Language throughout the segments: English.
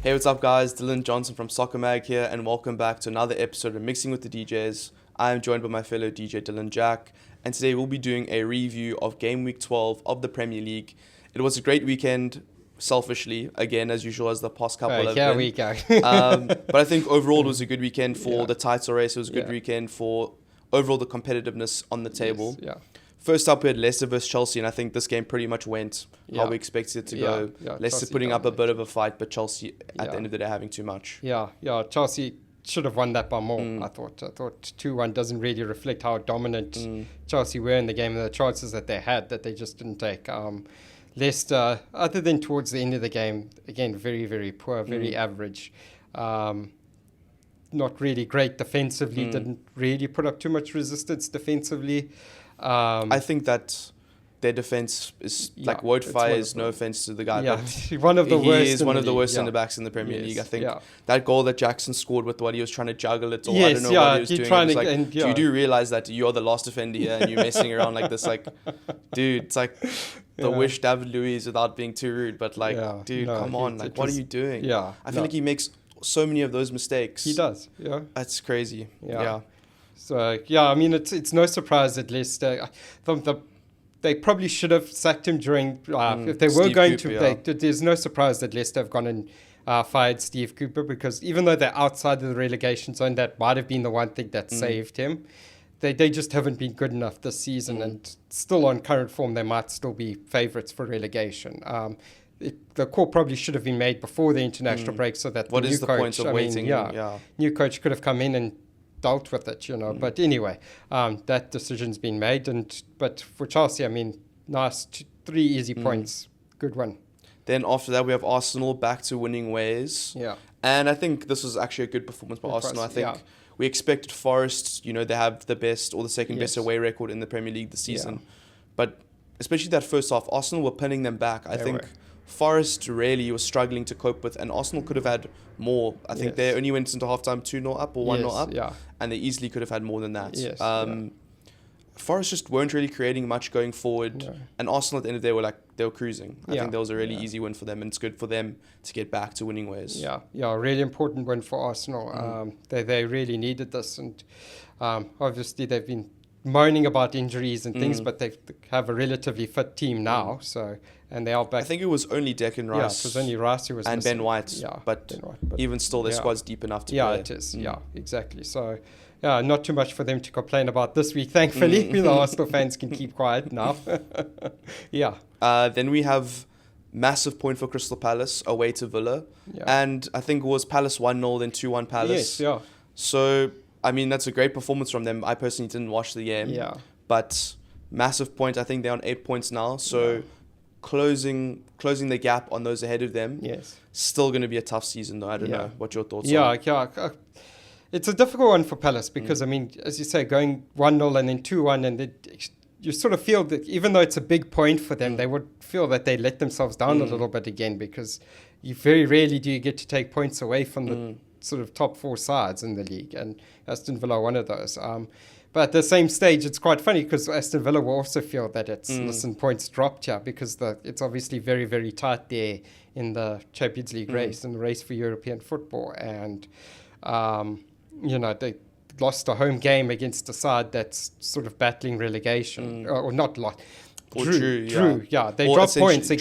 Hey, what's up, guys? Dylan Johnson from Soccer Mag here, and welcome back to another episode of Mixing with the DJs. I am joined by my fellow DJ Dylan Jack, and today we'll be doing a review of Game Week 12 of the Premier League. It was a great weekend, selfishly, again, as usual, as the past couple have Here been. we go. But I think overall it was a good weekend for Yeah. the title race. It was a good Yeah. weekend for overall the competitiveness on the table. Yes, yeah. First up, we had Leicester versus Chelsea, and I think this game pretty much went how Yeah. we expected it to Yeah, go. yeah, Leicester Chelsea putting up a dominated. bit of a fight, but Chelsea, at Yeah. the end of the day, having too much. Yeah. Chelsea should have won that by more. I thought 2-1 doesn't really reflect how dominant Chelsea were in the game and the chances that they had that they just didn't take. Leicester, other than towards the end of the game, again, very, very poor, very average. Not really great defensively, didn't really put up too much resistance defensively. I think that their defense is like Yeah, it's Wout one is of no the- offense to the guy, Yeah, but one of the worst. he is in one the of the league, worst yeah. centre backs in the Premier Yes, League. I think yeah. that goal that Jackson scored with what he was trying to juggle it, or I Yes, don't know yeah, what he was he doing. trying It was to- like, and, yeah. you do realize that you're the last defender here and you're messing around like this. Like, dude, it's like the Yeah. wish David Luiz without being too rude, but like, Yeah, dude, no, come on, it like, what are was- you doing? Yeah, I feel like he makes so many of those mistakes. He does. Yeah. That's crazy. Yeah. Yeah. So I mean, it's no surprise that Leicester. They probably should have sacked him during if they were Steve going Cooper, to. yeah. There's no surprise that Leicester have gone and fired Steve Cooper, because even though they're outside of the relegation zone, that might have been the one thing that saved him. They just haven't been good enough this season, and still on current form, they might still be favourites for relegation. The call probably should have been made before the international break, so that What the is new the coach, point of waiting? Yeah. new coach could have come in and dealt with it, But anyway, that decision's been made. But for Chelsea, I mean, nice 3 easy points, good one. Then after that, we have Arsenal back to winning ways. Yeah, And I think this was actually a good performance by Good for Arsenal. I us, think yeah. we expected Forest, they have the best or the second best Yes. away record in the Premier League this season. Yeah. But especially that first half, Arsenal were pinning them back. I They think were. Forest really was struggling to cope with, and Arsenal could have had more. I think they Yes. only went into halftime 2-0 up or 1-0 Yes, up, yeah. and they easily could have had more than that. Yes, Forest just weren't really creating much going forward, No. and Arsenal at the end of the day they were cruising. I Yeah, think that was a really yeah. easy win for them, and it's good for them to get back to winning ways. Yeah, really important win for Arsenal. They really needed this, and obviously they've been moaning about injuries and things, but they have a relatively fit team now. So, and they are back. I think it was only Declan yeah, Rice it was only Rice who was and missing. Ben White, Yeah, but Ben White, but even still, their yeah. squad's deep enough to yeah, play. it is. Yeah, exactly. So, yeah, not too much for them to complain about this week. Thankfully, the Arsenal fans can keep quiet now. Yeah, Then we have massive point for Crystal Palace away to Villa, yeah. and I think it was Palace 1-0, then 2-1 Palace. Yes, yeah, So, I mean, that's a great performance from them. I personally didn't watch the game, yeah. but massive point. I think they're on 8 points now, so Yeah. closing the gap on those ahead of them. Yes. Still going to be a tough season, though. I don't Yeah. know what your thoughts Yeah, are. yeah. It's a difficult one for Palace because, I mean, as you say, going 1-0 and then 2-1, and you sort of feel that even though it's a big point for them, they would feel that they let themselves down a little bit again, because you very rarely do you get to take points away from the sort of top 4 sides in the league, and Aston Villa are one of those. But at the same stage, it's quite funny because Aston Villa will also feel that listen, points dropped here because it's obviously very, very tight there in the Champions League race and the race for European football. And, they lost a home game against a side that's sort of battling relegation, or not lost. Or Drew, yeah. They Or dropped essentially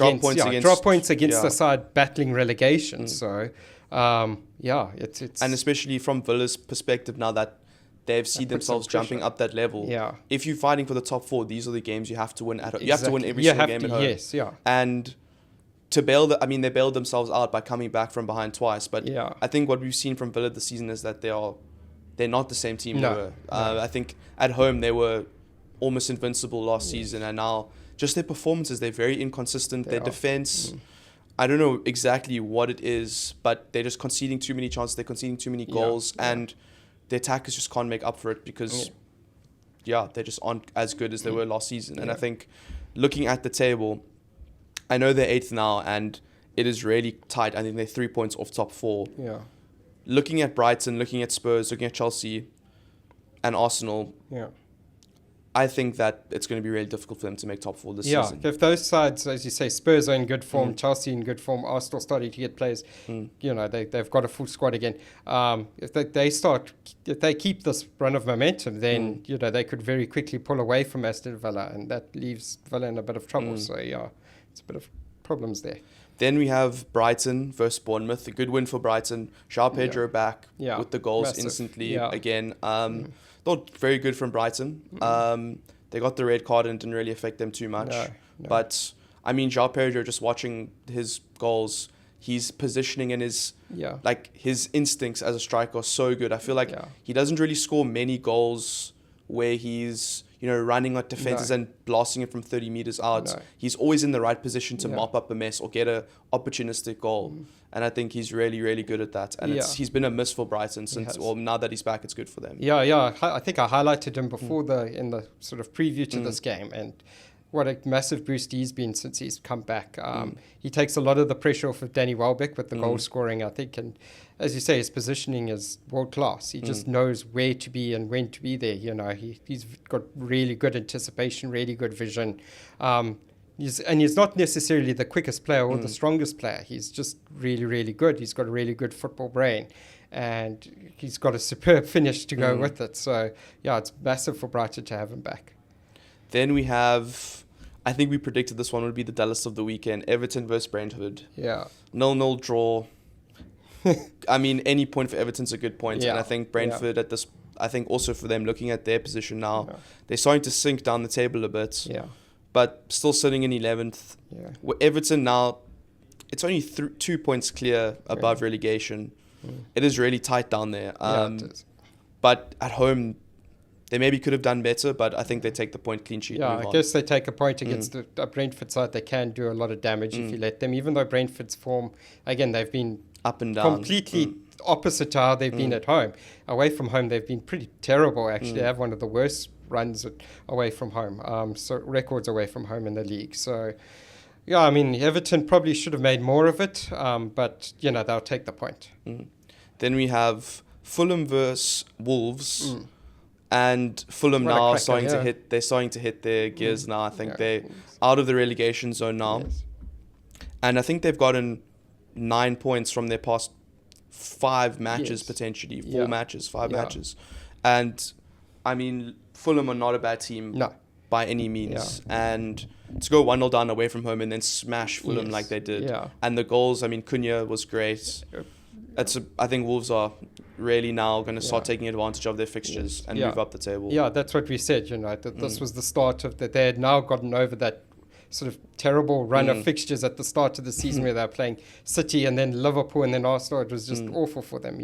points against yeah. a side battling relegation. So, it's And especially from Villa's perspective, now that they've seen puts some themselves jumping pressure. up that level. Yeah. If you're fighting for the top 4, these are the games you have to win at home. You have to win every You single have game to, at home. yes, yeah. And they bailed themselves out by coming back from behind twice. But Yeah. I think what we've seen from Villa this season is that they're not the same team No, they were. I think at home they were almost invincible last season, and now just their performances, they're very inconsistent. Their defense, I don't know exactly what it is, but they're just conceding too many chances. They're conceding too many goals, and the attackers just can't make up for it because, they just aren't as good as they were last season. And I think looking at the table, I know they're 8th now, and it is really tight. I think they're 3 points off top 4. Yeah. Looking at Brighton, looking at Spurs, looking at Chelsea and Arsenal, Yeah. I think that it's going to be really difficult for them to make top four this season. If those sides, as you say, Spurs are in good form, Chelsea in good form, Arsenal starting to get players, they've got a full squad again. If they keep this run of momentum, then they could very quickly pull away from Aston Villa, and that leaves Villa in a bit of trouble. So it's a bit of problems there. Then we have Brighton versus Bournemouth. A good win for Brighton. João Pedro back with the goals instantly again. Thought very good from Brighton. They got the red card and it didn't really affect them too much. No. But, I mean, João Pedro, just watching his goals, his positioning and his instincts as a striker are so good. I feel like he doesn't really score many goals where he's running at defenses and blasting it from 30 meters out. No. He's always in the right position to mop up a mess or get a opportunistic goal. And I think he's really, really good at that. And he's been a miss for Brighton since, now that he's back, it's good for them. I think I highlighted him before in the sort of preview to this game. And what a massive boost he's been since he's come back. He takes a lot of the pressure off of Danny Welbeck with the goal scoring, I think. And as you say, his positioning is world class. He just knows where to be and when to be there. He's got really good anticipation, really good vision. He's not necessarily the quickest player or the strongest player. He's just really, really good. He's got a really good football brain. And he's got a superb finish to go with it. So, it's massive for Brighton to have him back. Then we have, I think we predicted this one would be the dullest of the weekend, Everton versus Brentford. 0-0 draw. I mean, any point for Everton's a good point. And I think Brentford at this, I think also for them, looking at their position now, they're starting to sink down the table a bit. But still sitting in 11th. Everton now, it's only 2 points clear above relegation. It is really tight down there. It is. But at home, they maybe could have done better, but I think they take the point clean sheet. I guess they take a point against the Brentford side. They can do a lot of damage if you let them, even though Brentford's form, again, they've been up and down. Completely opposite to how they've been at home. Away from home, they've been pretty terrible, actually. They have one of the worst runs away from home, so records away from home in the league. So, I mean, Everton probably should have made more of it, but, they'll take the point. Then we have Fulham versus Wolves. And Fulham now are starting to hit. They're starting to hit their gears now. I think they're out of the relegation zone now, and I think they've gotten 9 points from their past 5 matches, potentially 4 matches, 5 matches. And I mean, Fulham are not a bad team by any means. And to go 1-0 down away from home and then smash Fulham like they did, and the goals. I mean, Cunha was great. I think Wolves are really now going to start taking advantage of their fixtures and move up the table. That's what we said, that this was the start of that. They had now gotten over that sort of terrible run of fixtures at the start of the season where they were playing City and then Liverpool and then Arsenal. It was just awful for them,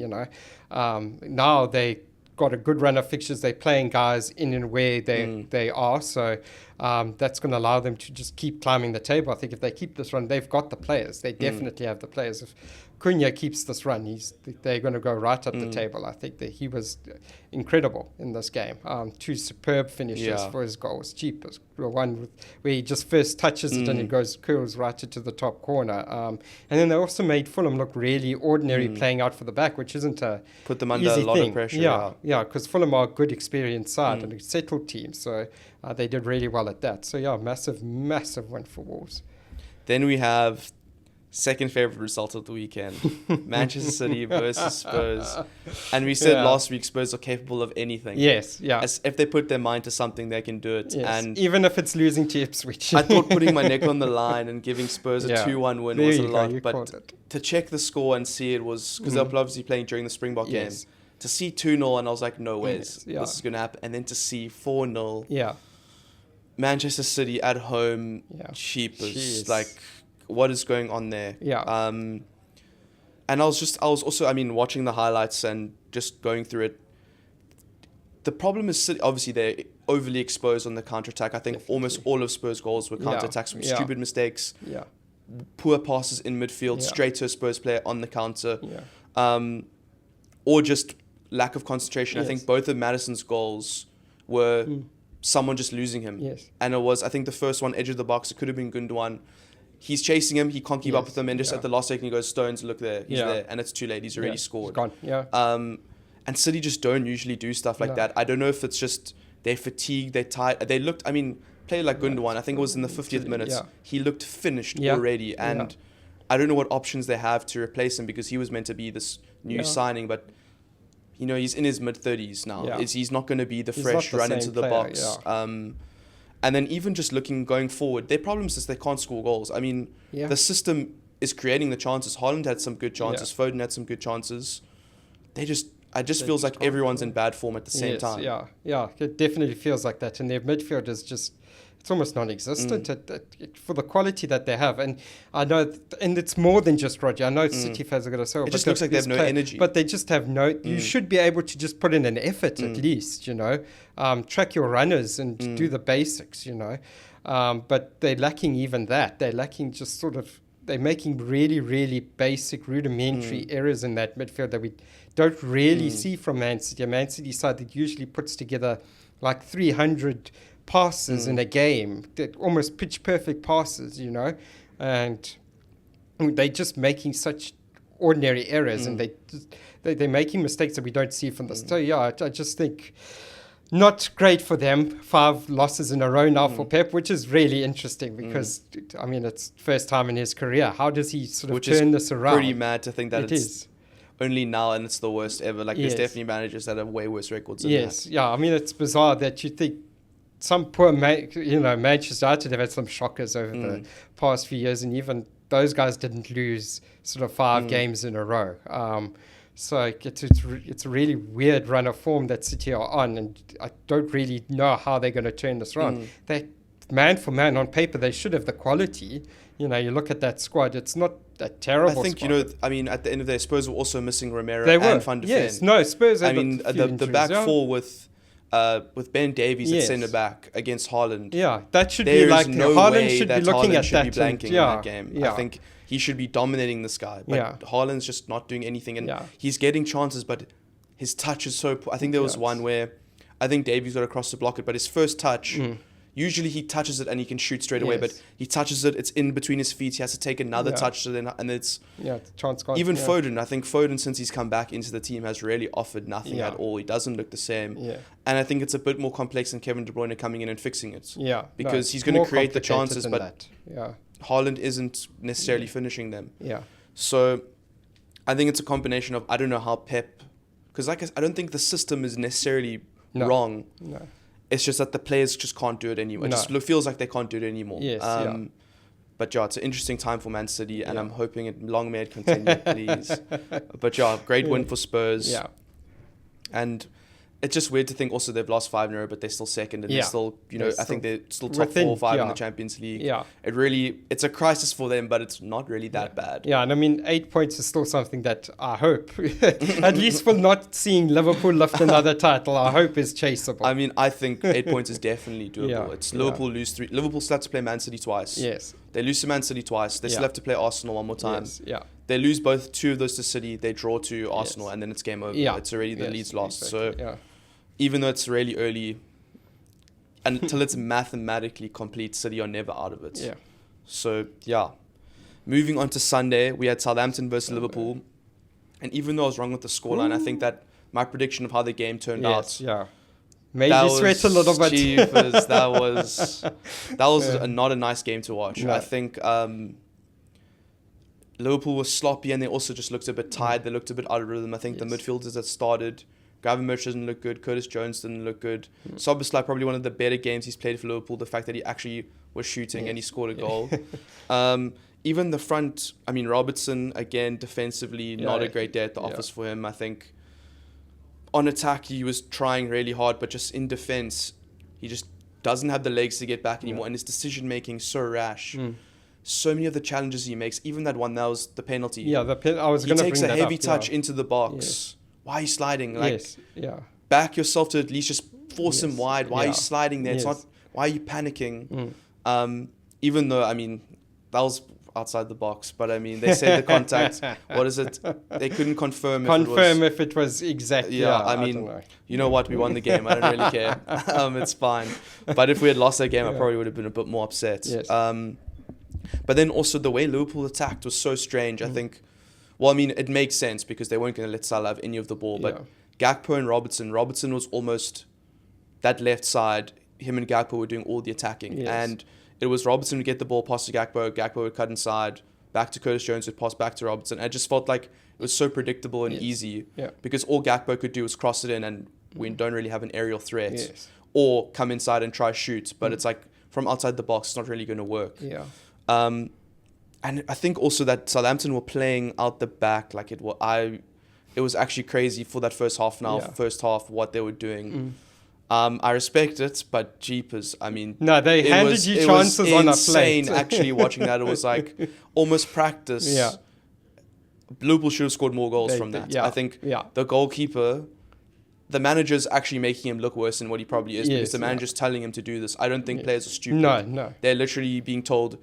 Now they got a good run of fixtures. They're playing guys in and where they are. So that's going to allow them to just keep climbing the table. I think if they keep this run, they've got the players. They definitely have the players. If Cunha keeps this run, they're going to go right up the table. I think that he was incredible in this game. 2 superb finishes for his goals. Cheap as one where he just first touches it and it curls right into the top corner. And then they also made Fulham look really ordinary playing out for the back, which isn't a put them under a lot of pressure. Because Fulham are a good experienced side and a settled team. So they did really well at that. So massive win for Wolves. Then we have second favorite result of the weekend, Manchester City versus Spurs. And we said last week Spurs are capable of anything. As if they put their mind to something, they can do it. And even if it's losing to Ipswich. I thought putting my neck on the line and giving Spurs a 2-1 win was a lot. But to check the score and see it was, because they're obviously playing during the Springbok game, to see 2-0 and I was like, no ways, this is going to happen. And then to see 4-0. Manchester City at home, cheapers, like... what is going on there? And I was also, I mean, watching the highlights and just going through it. The problem is, obviously, they're overly exposed on the counter-attack. I think almost all of Spurs' goals were counter-attacks from stupid mistakes, poor passes in midfield, straight to a Spurs player on the counter, or just lack of concentration. I think both of Maddison's goals were someone just losing him. And it was, I think the first one, edge of the box, it could have been Gundogan. He's chasing him. He can't keep up with him. And just at the last second, he goes, Stones, look there. He's there. And it's too late. He's already scored. He's gone. And City just don't usually do stuff like that. I don't know if it's just They're fatigued. They're tired. They looked. I mean, player like Gundogan. I think it was in the 50th minute. Yeah. He looked finished already, and I don't know what options they have to replace him because he was meant to be this new signing, but. He's in his mid-30s now. Yeah. He's not going to be the fresh run into the box. Yeah. And then even just going forward, their problem is they can't score goals. I mean, the system is creating the chances. Haaland had some good chances. Foden had some good chances. It just feels like everyone's in bad form at the same time. Yeah. It definitely feels like that. And their midfield is just... It's almost non-existent for the quality that they have. And I know, and it's more than just Roger. I know City fans are going to say, it just looks like they have no energy. But they just have no... You should be able to just put in an effort at least, track your runners and do the basics, But they're lacking even that. They're lacking just sort of... They're making really, really basic, rudimentary errors in that midfield that we don't really see from Man City. A Man City side that usually puts together like 300... passes in a game, almost pitch perfect passes, and they're just making such ordinary errors, and they're making mistakes that we don't see from the start. I just think not great for them. 5 losses in a row now for Pep, which is really interesting because I mean it's first time in his career. How does he sort of turn this around? Pretty mad to think that it's only now and it's the worst ever. Like there's definitely managers that have way worse records than that. Yeah. I mean it's bizarre that you think. Some poor, Manchester United have had some shockers over the past few years, and even those guys didn't lose sort of 5 games in a row. So it's a really weird run of form that City are on, and I don't really know how they're going to turn this around. They, man for man, on paper, they should have the quality. You look at that squad, it's not a terrible I think, squad. at the end of the day, Spurs were also missing Romero and Van de Ven. Yes, no, Spurs had the back four with Ben Davies at centre back against Haaland. Yeah, that should be like Haaland should be looking at that. Be blanking in that game. I think he should be dominating this guy. But Haaland's just not doing anything, and he's getting chances, but his touch is so poor. I think there was one where I think Davies got across to block it, but his first touch. Usually he touches it and he can shoot straight away, but he touches it, it's in between his feet, he has to take another touch, and it's... chance gone. Even Foden, I think Foden, since he's come back into the team, has really offered nothing at all. He doesn't look the same. And I think it's a bit more complex than Kevin De Bruyne coming in and fixing it. Because he's going to create the chances, but Haaland isn't necessarily finishing them. So I think it's a combination of, I don't know how Pep... Because I don't think the system is necessarily wrong. No. It's just that the players just can't do it anymore. It just feels like they can't do it anymore. But it's an interesting time for Man City, and I'm hoping it long may it continue, please. But great win for Spurs. And it's just weird to think also they've lost 5 in a row, but they're still second, and they're still, I think they're still top 4 or 5 in the Champions League. It's a crisis for them, but it's not really that bad. And I mean, 8 points is still something that I hope, at least for not seeing Liverpool lift another title, I hope is chaseable. I mean, I think 8 points is definitely doable. It's Liverpool lose 3. Liverpool still have to play Man City twice. They lose to Man City twice. They still have to play Arsenal one more time. They lose both 2 of those to City. They draw to Arsenal, and then it's game over. It's already the lead's lost. Exactly. So. Even though it's really early, until it's mathematically complete, City are never out of it. So, moving on to Sunday, we had Southampton versus Liverpool. And even though I was wrong with the scoreline, I think that my prediction of how the game turned out... Made you sweat a little bit. Jeepers, that was not a nice game to watch. I think Liverpool was sloppy, and they also just looked a bit tired. They looked a bit out of rhythm. I think the midfielders that started... Gravenberch doesn't look good. Curtis Jones didn't look good. Szoboszlai, probably one of the better games he's played for Liverpool. The fact that he actually was shooting and he scored a goal. Even the front, I mean, Robertson, again, defensively, not a great day at the office for him. I think on attack, he was trying really hard, but just in defense, he just doesn't have the legs to get back anymore. And his decision-making so rash. So many of the challenges he makes, even that one that was the penalty. I was going to bring that up. He takes a heavy touch into the box. Why are you sliding? Back yourself to at least just force him wide. Why are you sliding there? It's not. Why are you panicking? Even though, I mean, that was outside the box. But I mean, they said the contact. What is it? They couldn't confirm. If it was exactly. I mean, you know what? We won the game. I don't really care. It's fine. But if we had lost that game, I probably would have been a bit more upset. But then also the way Liverpool attacked was so strange. I think. Well, I mean, it makes sense because they weren't going to let Salah have any of the ball. But Gakpo and Robertson was almost that left side, him and Gakpo were doing all the attacking. Yes. And it was Robertson would get the ball, pass to Gakpo would cut inside, back to Curtis Jones, would pass back to Robertson. And it just felt like it was so predictable and easy because all Gakpo could do was cross it in, and we don't really have an aerial threat or come inside and try shoot. But it's like from outside the box, it's not really going to work. Yeah. And I think also that Southampton were playing out the back like it was actually crazy for that first half what they were doing. I respect it, but jeepers, I mean... No, they handed you chances on a plate. It was insane, actually, watching that. It was like almost practice. Yeah. Liverpool should have scored more goals from that. I think the goalkeeper, the manager's actually making him look worse than what he probably is because the manager's telling him to do this. I don't think players are stupid. No. They're literally being told,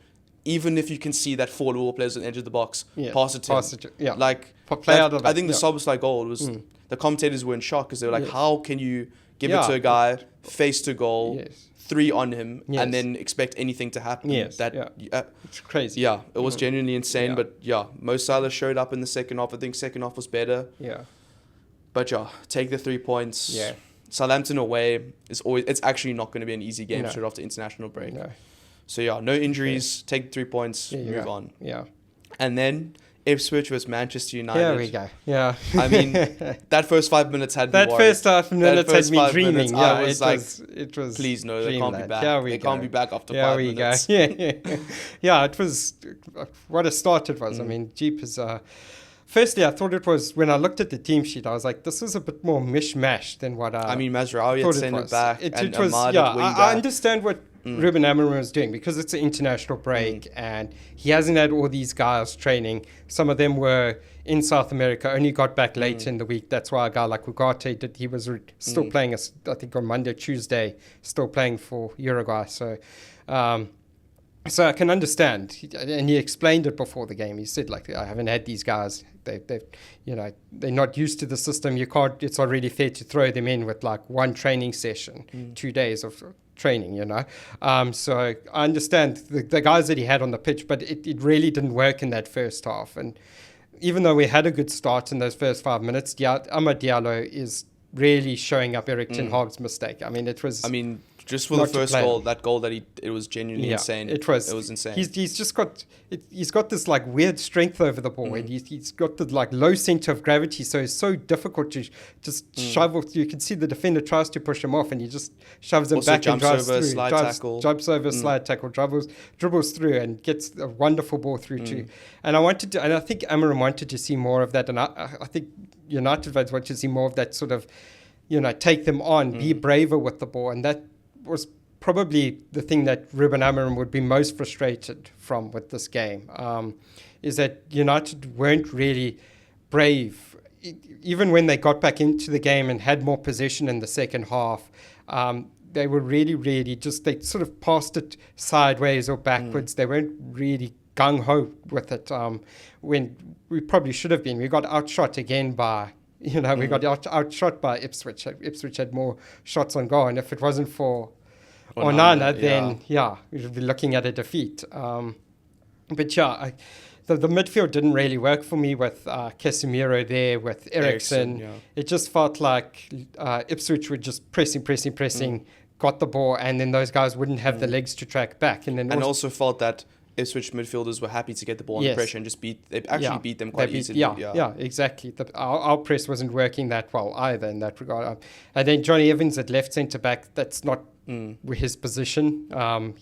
even if you can see that forward wall players at the edge of the box, pass it to him. Like, out of that. I think the Szoboszlai goal was... The commentators were in shock because they were like, how can you... Give it to a guy, face to goal, 3 on him, and then expect anything to happen. It's crazy. Yeah, it was genuinely insane. But Mo Salah showed up in the second half. I think second half was better. Yeah. But take the 3 points. Yeah. Southampton away it's actually not going to be an easy game straight after international break. No. So no injuries, take the 3 points, move on. Yeah. And then Ipswich versus Manchester United. There we go. Yeah. I mean, that first 5 minutes had me worried. That first 5 minutes had me dreaming. I was it was please no, they can't be back. They can't be back after 5 minutes. Yeah, it was what a start it was. I mean, jeepers. Firstly, I thought it was, when I looked at the team sheet, I was like, this is a bit more mishmash than what I mean, Mazraoui had centre back and was, Ahmad at wing back. I understand what Ruben Amorim was doing because it's an international break and he hasn't had all these guys training. Some of them were in South America, only got back late in the week. That's why a guy like Ugarte he was still playing, I think on Monday, Tuesday, still playing for Uruguay. So I can understand, and he explained it before the game. He said, like, I haven't had these guys. They're not used to the system. You can't. It's already fair to throw them in with like one training session, 2 days of training. So I understand the guys that he had on the pitch, but it really didn't work in that first half. And even though we had a good start in those first 5 minutes, Amad Diallo is really showing up Erik ten Hag's mistake. I mean, it was. Just for the first goal, that goal it was genuinely insane. It was insane. He's just got this like weird strength over the ball, and he's got the like low center of gravity, so it's so difficult to just shove off. You can see the defender tries to push him off, and he just shoves him also back and drives through. Jumps over, slide tackle, dribbles through, and gets a wonderful ball through too. And I think Amorim wanted to see more of that, and I think United fans wanted to see more of that sort of, take them on, be braver with the ball, and that was probably the thing that Ruben Amorim would be most frustrated from with this game, is that United weren't really brave. Even when they got back into the game and had more possession in the second half, they were really, really they sort of passed it sideways or backwards. They weren't really gung-ho with it when we probably should have been. We got outshot again by... we got outshot by Ipswich. Ipswich had more shots on goal, and if it wasn't for Onana, then we would be looking at a defeat. The midfield didn't really work for me with Casemiro there, with Eriksen. It just felt like Ipswich were just pressing, got the ball, and then those guys wouldn't have the legs to track back. And also felt that Ipswich midfielders were happy to get the ball under pressure and just beat them quite easily. Yeah, exactly. Our press wasn't working that well either in that regard. And then Johnny Evans at left centre-back, that's not his position.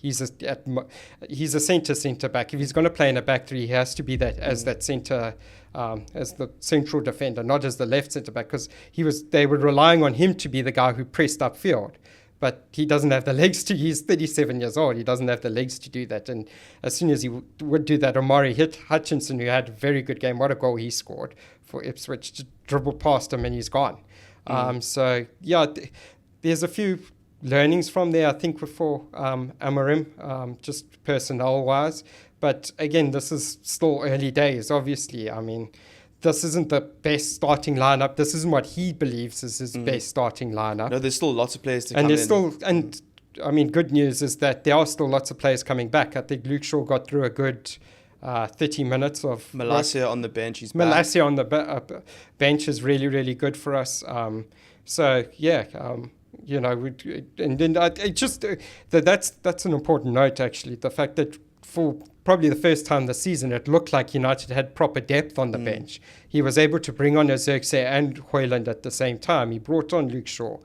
He's a centre-back. If he's going to play in a back three, he has to be that as that centre, as the central defender, not as the left centre-back, because they were relying on him to be the guy who pressed upfield. But he doesn't have the legs to. He's 37 years old. He doesn't have the legs to do that. And as soon as he would do that, Omari hit Hutchinson, who had a very good game. What a goal he scored for Ipswich. Just dribbled past him and he's gone. There's a few learnings from there, I think, for Amorim, just personnel-wise. But again, this is still early days, obviously. I mean, this isn't the best starting lineup. This isn't what he believes is his best starting lineup. No, there's still lots of players to come in. Good news is that there are still lots of players coming back. I think Luke Shaw got through a good 30 minutes of Malacia on the bench. He's Malacia back. on the bench is really, really good for us. you know, and then it just that's an important note, actually. The fact that for probably the first time this season, it looked like United had proper depth on the bench. He was able to bring on Xerxes and Højlund at the same time. He brought on Luke Shaw,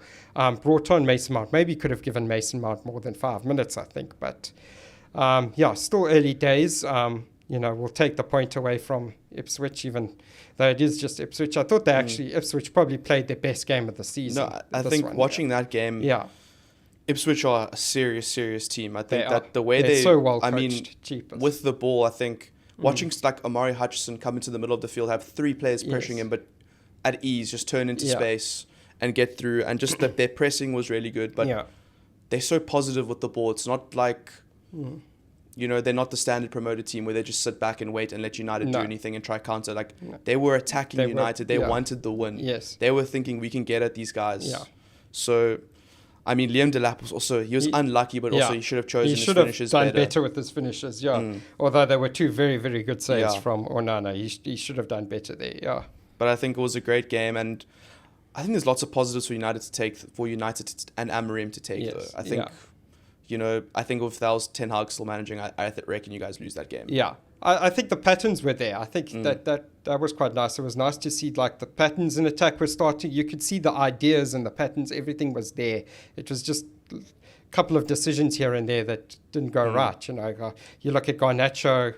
brought on Mason Mount. Maybe could have given Mason Mount more than 5 minutes, I think. But still early days. You know, we'll take the point away from Ipswich, even though it is just Ipswich. I thought they actually, Ipswich probably played their best game of the season. No, I think watching that game, Ipswich are a serious team. I think that the way they're so well coached, with the ball, I think watching like Amari Hutchison come into the middle of the field, have 3 players pressuring him, but at ease, just turn into space and get through. And just that their pressing was really good. But they're so positive with the ball. It's not like... You know, they're not the standard promoted team where they just sit back and wait and let United do anything and try counter. Like, they were attacking United. They wanted the win. Yes. They were thinking, we can get at these guys. Yeah. So, I mean, Liam Delap was also... He was unlucky, but also he should have chosen his finishes better. He should have done better with his finishes, Although there were 2 very, very good saves from Onana. He should have done better there, But I think it was a great game, and I think there's lots of positives for United to take, and Amorim to take, though. I think... You know, I think if that was Ten Hag still managing, I reckon you guys lose that game. Yeah, I think the patterns were there. I think that was quite nice. It was nice to see like the patterns in attack were starting. You could see the ideas and the patterns. Everything was there. It was just a couple of decisions here and there that didn't go right. You know, you look at Garnacho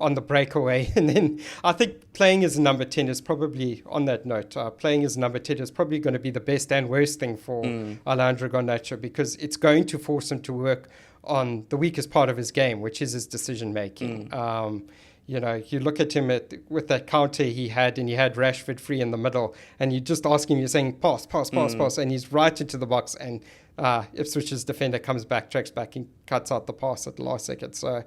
on the breakaway, and then I think playing as a number 10 is probably, on that note, playing as a number 10 is probably going to be the best and worst thing for Alejandro Garnacho, because it's going to force him to work on the weakest part of his game, which is his decision making. You know, you look at him with that counter he had, and he had Rashford free in the middle, and you just ask him, you're saying pass, and he's right into the box, and Ipswich's defender comes back, tracks back, and cuts out the pass at the last second. So,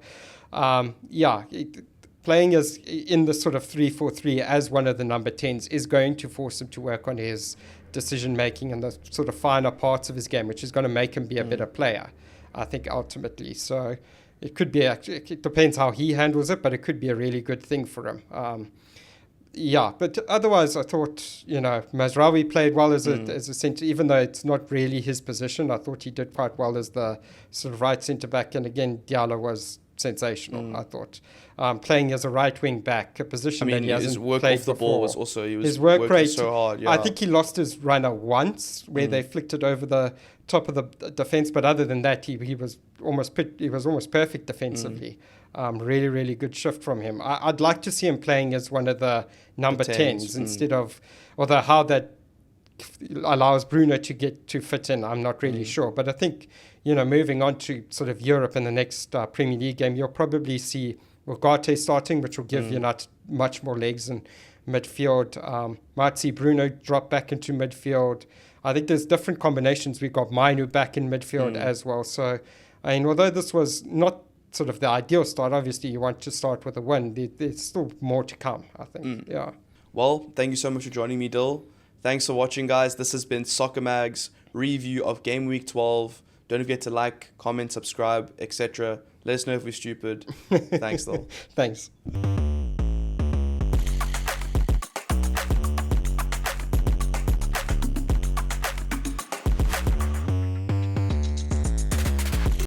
playing as in the sort of 3-4-3 as one of the number 10s is going to force him to work on his decision making and the sort of finer parts of his game, which is going to make him be a better player, I think, ultimately. So it could be, it depends how he handles it, but it could be a really good thing for him. But otherwise, I thought, you know, Mazraoui played well as a centre, even though it's not really his position. I thought he did quite well as the sort of right centre back, and again, Diallo was sensational. I thought playing as a right wing back, a position that he hasn't his work played off the before. ball was also his work working rate so hard. I think he lost his runner once where they flicked it over the top of the defense, but other than that, he was almost perfect defensively. Really, really good shift from him. I'd like to see him playing as one of the number 10s instead of, although how that allows Bruno to fit in, I'm not really sure. But I think, you know, moving on to sort of Europe in the next Premier League game, you'll probably see Ugarte starting, which will give United much more legs in midfield. Might see Bruno drop back into midfield. I think there's different combinations. We've got Mainu back in midfield as well. So, I mean, although this was not sort of the ideal start, obviously you want to start with a win. There's still more to come, I think. Well, thank you so much for joining me, Dill. Thanks for watching, guys. This has been Soccer Mag's review of Game Week 12. Don't forget to like, comment, subscribe, etc. Let us know if we're stupid. Thanks, Dill. Thanks.